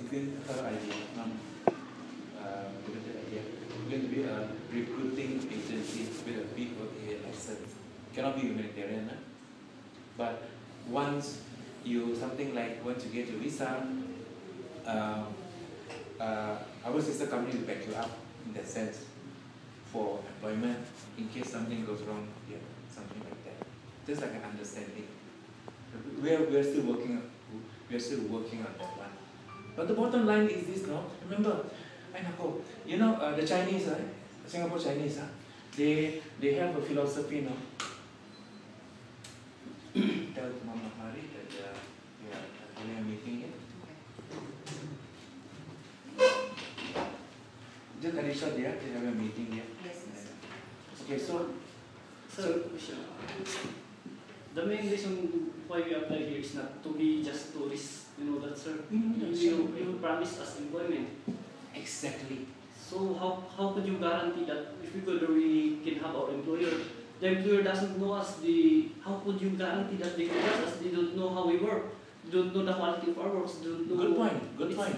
given her idea, given the idea, we're going to be a recruiting agency with a BOA license. Cannot be humanitarian, but once you, something like once you get your visa, our sister company will back you up in that sense for employment in case something goes wrong, yeah, something like that. Just like an understanding. We're still working on that one. But the bottom line is this, no? Remember, you know, the Chinese, Singapore Chinese, they have a philosophy, no? Tell Mama Mari that we are having a meeting here. Just Kadisha there, they have a meeting here. Yes. Okay, so question. The main reason why we apply here is not to be just tourists, you know that, sir. You promised us employment. exactly. So how could you guarantee that if we could really can have our employer, the employer doesn't know us, how could you guarantee that they can trust us? They don't know how we work. They don't know the quality of our work. They don't know. Good point.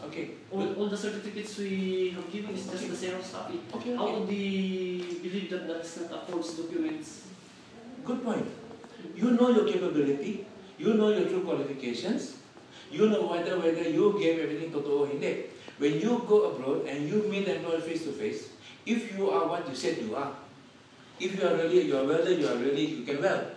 Okay. All the certificates we have given is just the Xerox copy. Okay. How would they believe that that's not a false documents? Good point. You know your capability, you know your true qualifications, you know whether you gave everything totoo hindi. When you go abroad and you meet the employer face to face, if you are what you said you are, if you are welder, you can weld.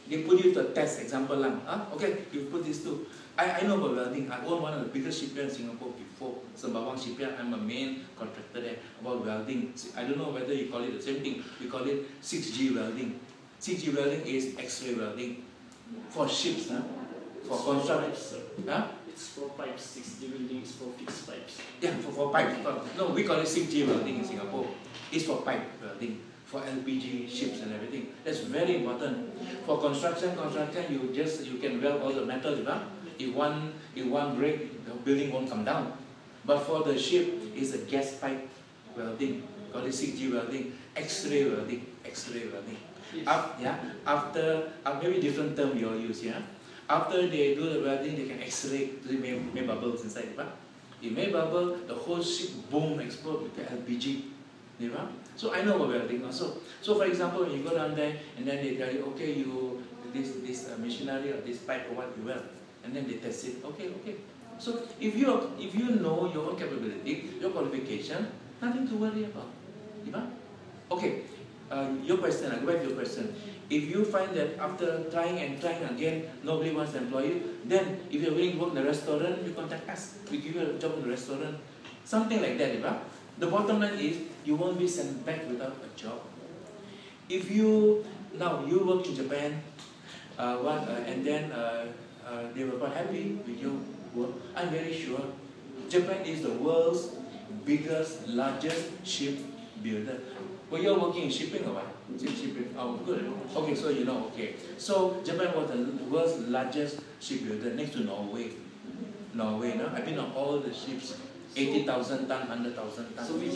They put you to a test, example lang. Okay, you put this too. I know about welding. I own one of the biggest shipyards in Singapore before. Sembawang shipyard, I'm a main contractor there about welding. I don't know whether you call it the same thing. We call it 6G welding. 6G welding is X-ray welding for ships, for construction. It's for pipes. 6G welding is for fixed pipes. Yeah, for pipes. No, we call it 6G welding in Singapore. It's for pipe welding, for LPG ships and everything. That's very important. For construction, you can weld all the metal. If one break, the building won't come down. But for the ship, it's a gas pipe welding. Call it 6G welding, X-ray welding. Yes. After maybe different term you all use, yeah. After they do the welding, they can X-ray to make bubbles inside, It may bubble, the whole ship boom explode with the LPG. So I know about welding also. So for example, when you go down there and then they tell you, okay, you this machinery or this pipe or what you weld, and then they test it. Okay. So if you know your own capability, your qualification, nothing to worry about. Okay. Your question. I go back to your question. If you find that after trying and trying again, nobody wants to employ you, then if you're willing to work in the restaurant, you contact us. We give you a job in the restaurant. Something like that, The bottom line is you won't be sent back without a job. If you work in Japan, and then they were quite happy with your work, I'm very sure Japan is the world's biggest, largest ship builder. Well, you're working in shipping or what? Shipping. Oh, good. Okay, so you know. Okay, so Japan was the world's largest shipbuilder next to Norway. I've been on all the ships. 80,000 ton, 100,000 ton. So the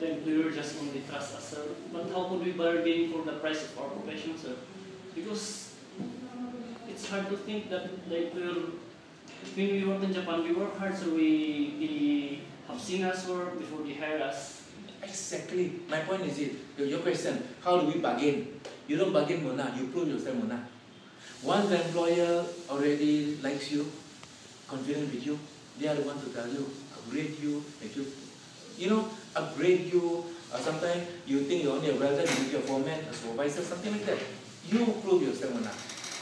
employer just only trust us, sir. But how could we bargain for the price of our profession, sir? Because it's hard to think that the employer, when we work in Japan, we work hard, so we have seen us work before they hire us. Exactly. My point is it. Your question, how do we bargain? You don't bargain muna, you prove yourself muna. Once the employer already likes you, confident with you, they are the one to tell you, upgrade you, make you, upgrade you. Sometimes you think you're only a welder, you make you a foreman, a supervisor, something like that. You prove yourself muna.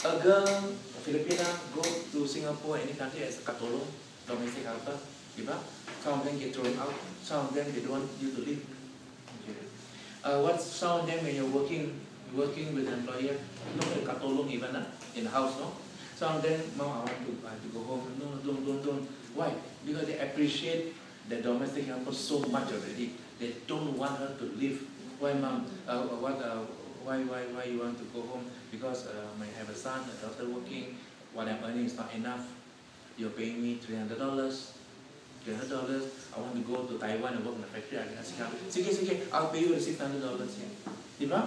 A girl, a Filipina, go to Singapore, any country as a katolong, domestic helper, some of them get thrown out, some of them they don't want you to leave. What's some of them when you're working with an employer, a katolong even in the house, no? Some of them, Mom, I have to go home. No, don't. Why? Because they appreciate the domestic helper so much already. They don't want her to leave. Why, Mom? Why you want to go home? Because I have a son, a daughter working. What I'm earning is not enough. You're paying me $300. I want to go to Taiwan and work in the factory. I say, I'll pay you the $600 here.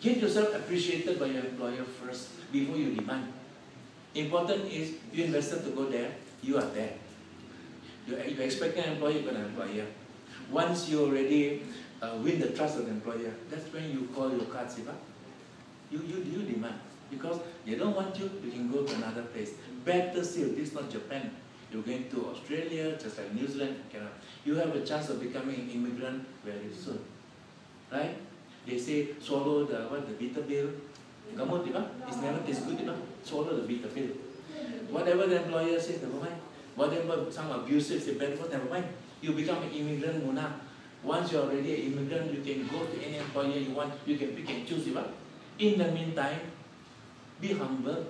Get yourself appreciated by your employer first before you demand. Important is you invested to go there, you are there. You expect an employer, you're an employer. Once you already win the trust of the employer, that's when you call your cards. You demand. Because they don't want you, you can go to another place. Better still, this is not Japan. You're going to Australia, just like New Zealand, Canada. You have a chance of becoming an immigrant very soon. Right? They say swallow the bitter pill. Gamot, it's never tastes good, swallow the bitter pill. Whatever the employer says, never mind. Whatever some abusive say, never mind. You become an immigrant, Muna. Once you're already an immigrant, you can go to any employer you want. You can pick and choose. In the meantime, be humble.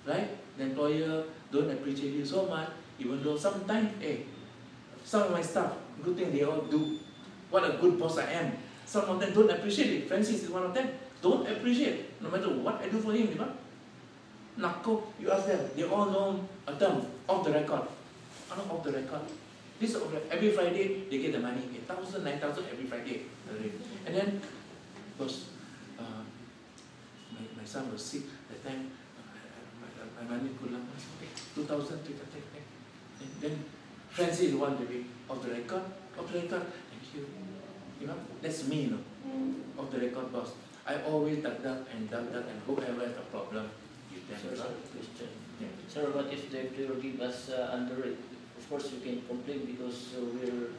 Right? The employer don't appreciate you so much, even though sometimes, some of my staff, good thing they all do. What a good boss I am. Some of them don't appreciate it. Francis is one of them. Don't appreciate, no matter what I do for him. Nako, you ask them, they all know a term, off the record. Off the record. This every Friday they get the money, 8,000, 9,000 every Friday. And then, because my son was sick that time, my money could not 2,000, and then Francis is the one to be off the record, thank you. That's me, off the record boss. I always duck and whoever has a problem, give them. Sir, question. Yeah. Sir, what if the employer give us under it? Of course, you can complain because we're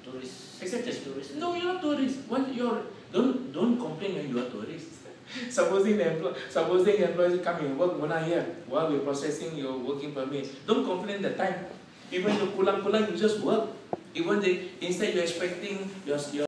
tourists. Exactly. Just tourists. No, you're not tourists. Don't complain when you are tourists. Supposing the employees come and work here while we're processing your working permit. Don't complain the time. Even you pulang, you just work. Even instead you're expecting your